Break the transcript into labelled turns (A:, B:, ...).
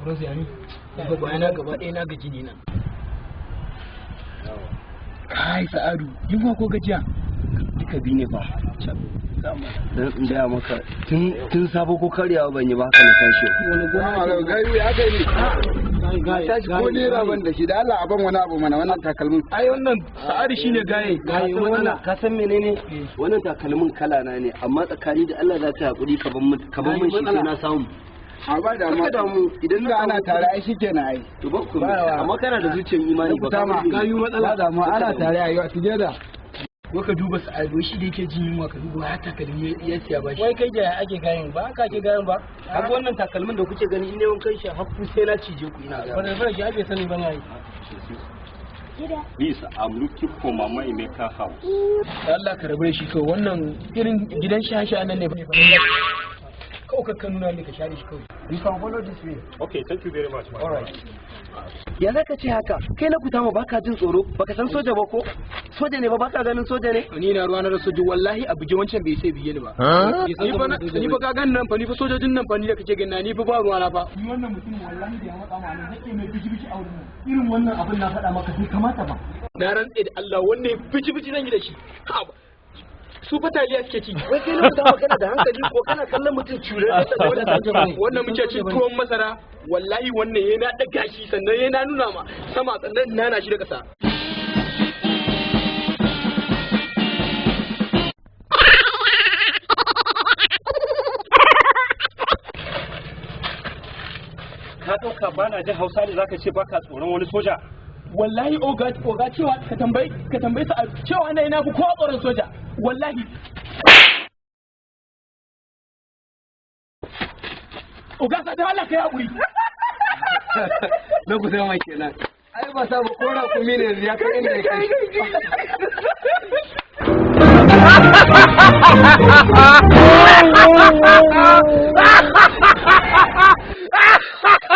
A: Bros ya ni ga bayana gaba ɗaya na gaji ne nan. Ai Sa'adu yunwa ko gajiya duka bi ne ba. Dan in da maka tun sabo ko karyawa ban yi ba haka na tashi.
B: Wani gona gayu ya kai ne. Tashi ko ne raban da shi da Allah a ban wani abu mana wannan takalmin.
A: Ai wannan Sa'adu shine gaye wannan
C: ka san menene wannan takalmin kala na ne amma tsakani da Allah za ta hakuri ka ban mun shi sai na samu.
B: A ba da mu idan da ana tare ai shikenan ai.
C: To ba ku amma kana da zuciyar imani ba ka
B: gayu matsala da mu ana tare ai a together.
A: Ka duba Sa'adu shi da yake jin yunwa ka duba ya takalmi ya siya ba shi. Wai kai da ake gayin ba haka ake gayin ba.
C: Kaga wannan takalmin da kuke gani in ne wankan shi hakku sai na cije ku ina ga.
A: Wannan fara shi ake sani bane ai.
D: Please, I'm looking for Mama Emeka house.
A: Allah ka rabe shi kawai wannan irin gidan shasha nan ne ba. Kawai ka nuna ne ka share shi kawai.
B: You can follow this way.
D: Okay, thank you very much.
A: All right.
C: Ya za ka ce haka kai na kuta ma baka jin tsoro baka san soja ba ko soja ne ba baka ganin soja ne
A: ni na ruwa na da soja wallahi a buge wancan bai sai biye ni ba ni fa ka gan nan fa ni fa sojojin nan fa ni da kake gani ni fa ba ruwa na fa
B: ni wannan mutum wallahi da ya matsa ma nan nake mai biji a wurin irin wannan abin na faɗa maka bai kamata ba
A: na rantse da Allah wannan biji zan yi da shi ha su fataliya suke ci
C: wai kai na kuta kana da hankali ko kana kallon mutum cure
A: wannan muke cin tuwon masara wallahi wannan yana daga shi sannan yana nuna ma sama sannan nana shi da kasa
D: Ka ɗauka ba na jin Hausa ne zaka ce baka tsoron wani soja?
A: Wallahi oga cewa ka tambayi sa cewa ina ina ku ko tsoron soja wallahi oga sa da Allah kai hakuri
B: na ku sai mai kenan ai ba sa ba kora ku mene ya kai inda ya kai